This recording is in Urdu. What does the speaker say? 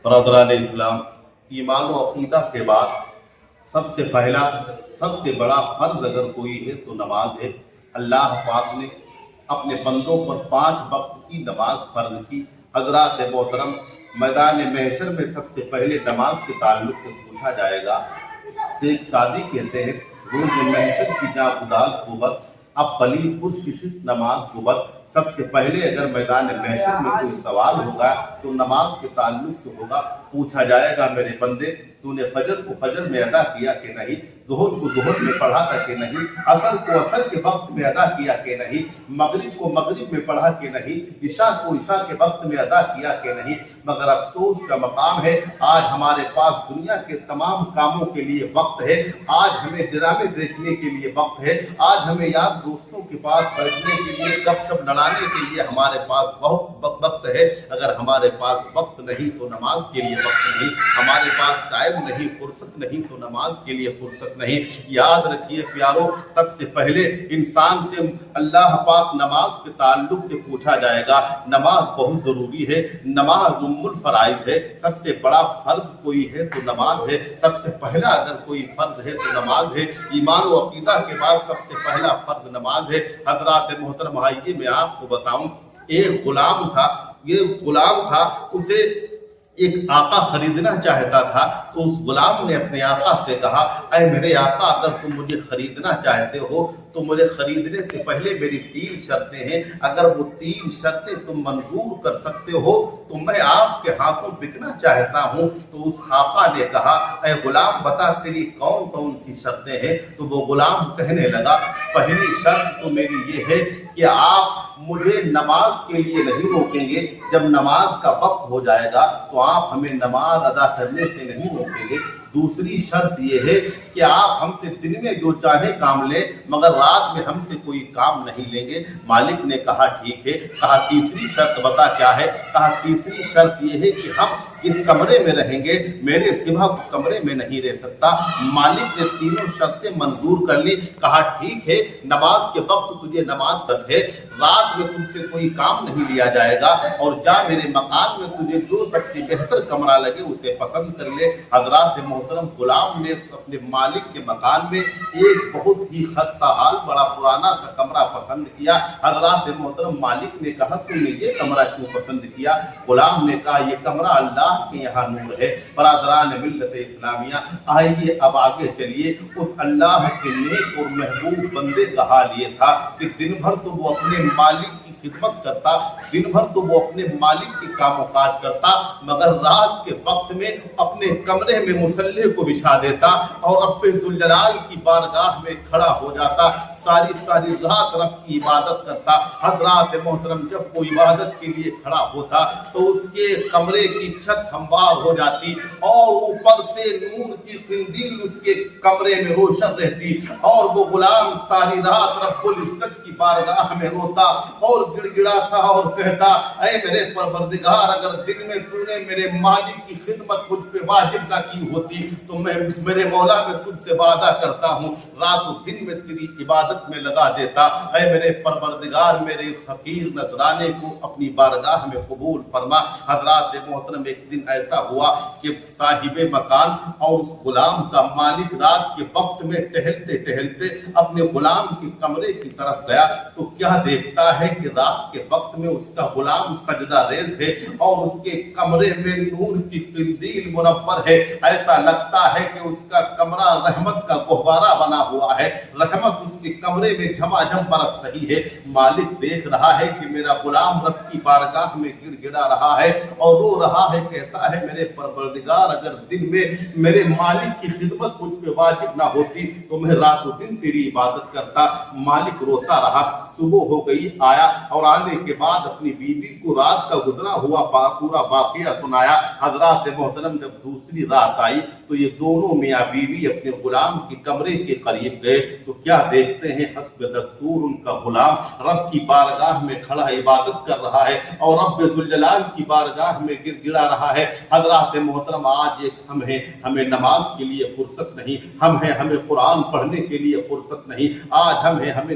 برادران اسلام، ایمان و عقیدہ کے بعد سب سے پہلا سب سے بڑا فرض اگر کوئی ہے تو نماز ہے۔ اللہ پاک نے اپنے بندوں پر 5 وقت کی نماز فرض کی۔ حضرات محترم، میدان محشر میں سب سے پہلے نماز کے تعلق سے پوچھا جائے گا۔ شیخ سعدی کہتے ہیں روز محشر کی جا خدا صحبت اب پلی پرششت نماز صحبت۔ سب سے پہلے اگر میدان محشر میں کوئی سوال ہوگا تو نماز کے تعلق سے ہوگا۔ پوچھا جائے گا میرے بندے تو نے فجر کو فجر میں ادا کیا کہ نہیں، ظہر کو ظہر میں پڑھا تھا کہ نہیں، عصر کو عصر کے وقت میں ادا کیا کہ نہیں، مغرب کو مغرب میں پڑھا کہ نہیں، عشاء کو عشاء کے وقت میں ادا کیا کہ نہیں۔ مگر افسوس کا مقام ہے آج ہمارے پاس دنیا کے تمام کاموں کے لیے وقت ہے، آج ہمیں ڈرامے دیکھنے کے لیے وقت ہے، آج ہمیں یار دوستوں کے پاس بیٹھنے کے لیے گپ شپ لڑانے کے لیے ہمارے پاس بہت وقت ہے۔ اگر ہمارے پاس وقت نہیں تو نماز کے لیے وقت نہیں، ہمارے پاس ٹائم نہیں، فرصت نہیں تو نماز کے لیے فرصت نہیں۔ یاد رکھیے پیارو، سب سے پہلے انسان سے اللہ پاک نماز کے تعلق سے پوچھا جائے گا۔ نماز بہت ضروری ہے، نماز ام الفرائض ہے۔ سب سے بڑا فرض کوئی ہے تو نماز ہے۔ سب سے پہلا اگر کوئی فرض ہے تو نماز ہے۔ ایمان و عقیدہ کے بعد سب سے پہلا فرض نماز ہے۔ حضرات محترم، آئیے میں آپ کو بتاؤں، ایک غلام تھا، اسے ایک آقا خریدنا چاہتا تھا، تو اس غلام نے اپنے آقا سے کہا، اے میرے آقا، اگر تم مجھے خریدنا چاہتے ہو تو مجھے خریدنے سے پہلے میری 3 شرطیں ہیں، اگر وہ 3 شرطیں تم منظور کر سکتے ہو تو میں آپ کے ہاتھوں بکنا چاہتا ہوں۔ تو اس آقا نے کہا، اے غلام بتا تیری کون کون سی شرطیں ہیں؟ تو وہ غلام کہنے لگا، پہلی شرط تو میری یہ ہے کہ آپ مجھے نماز کے لیے نہیں روکیں گے، جب نماز کا وقت ہو جائے گا تو آپ ہمیں نماز ادا کرنے سے نہیں روکیں گے۔ دوسری شرط یہ ہے کہ آپ ہم سے دن میں جو چاہے کام لیں مگر رات میں ہم سے کوئی کام نہیں لیں گے۔ مالک نے کہا ٹھیک ہے۔ کہا تیسری شرط بتا کیا ہے؟ کہا تیسری شرط یہ ہے کہ ہم جس کمرے میں رہیں گے میرے سوا اس کمرے میں نہیں رہ سکتا۔ مالک نے تینوں شرطیں منظور کر لی۔ کہا ٹھیک ہے، نماز کے وقت تجھے نماز بند ہے، رات میں تجھ سے کوئی کام نہیں لیا جائے گا، اور جا میرے مکان میں تجھے جو سب سے بہتر کمرہ لگے اسے پسند کر لے۔ حضرات محترم، غلام نے اپنے مالک کے مکان میں ایک بہت ہی خستہ حال بڑا پرانا سا کمرہ پسند کیا۔ حضرات محترم، مالک نے کہا تم نے یہ کمرہ کیوں پسند کیا؟ غلام نے کہا یہ کمرہ اللہ کے یہاں نور ہے۔ برادران ملت اسلامیہ، آئیے اب آگے چلیے۔ اس اللہ کے نیک اور محبوب بندے کا حال یہ تھا کہ دن بھر تو وہ اپنے مالک کی خدمت کرتا، دن بھر تو وہ اپنے مالک کے کام و کاج کرتا، مگر رات کے وقت میں اپنے کمرے میں مصلی کو بچھا دیتا اور رب ذوالجلال کی بارگاہ میں کھڑا ہو جاتا، ساری رات رب کی عبادت کرتا۔ حضرات محترم، جب وہ عبادت کے لیے کھڑا ہوتا تو اس کے کمرے کی چھت ہموار ہو جاتی اور اوپر سے نور کی قندیل اس کے کمرے میں روشن رہتی، اور وہ غلام ساری رات رب العزت کی بارگاہ میں روتا اور گڑ گڑاتا اور کہتا، اے میرے پروردگار، اگر دن میں تو نے میرے مالک کی خدمت مجھ پہ واجب نہ کی ہوتی تو میں میرے مولا میں تجھ سے وعدہ کرتا ہوں رات و دن میں تیری عبادت میں لگا دیتا۔ اے میرے پروردگار، میرے اس فقیر نذرانے کو اپنی بارگاہ میں قبول فرما۔ حضرات محترم، ایک دن ایسا ہوا کہ صاحب مکان اور اس غلام کا مالک رات کے وقت میں ٹہلتے ٹہلتے اپنے غلام کے کمرے کی طرف گیا تو کیا دیکھتا ہے کہ رات کے وقت میں اس کا غلام سجدہ ریز ہے اور اس کے کمرے میں نور کی قندیل منور ہے۔ ایسا لگتا ہے کہ اس کا کمرہ رحمت کا گہوارہ بنا ہوا ہے، رحمت اس کے کمرے میں جھماجھم برس رہی ہے۔ مالک دیکھ رہا ہے کہ میرا غلام رب کی بارگاہ میں گڑ گڑا رہا ہے اور رو رہا ہے، کہتا ہے میرے پروردگار، اگر دن میں میرے مالک کی خدمت مجھ پہ واجب نہ ہوتی تو میں رات و دن تیری عبادت کرتا۔ مالک روتا رہا۔ صبح ہو گئی، آیا اور آنے کے بعد اپنی بیوی کو رات کا گزرا ہوا پورا واقعہ سنایا۔ حضرات محترم، جب دوسری رات آئی تو یہ دونوں میاں بیوی اپنے غلام کے کمرے کے قریب گئے تو کیا دیکھتے ہیں، حسب دستور ان کا غلام رب کی بارگاہ میں کھڑا عبادت کر رہا ہے اور رب ذوالجلال کی بارگاہ میں گر گڑا رہا ہے۔ حضرات محترم، آج ایک ہم ہیں، ہمیں نماز کے لیے فرصت نہیں، ہمیں قرآن پڑھنے کے لیے فرصت نہیں، آج ہمیں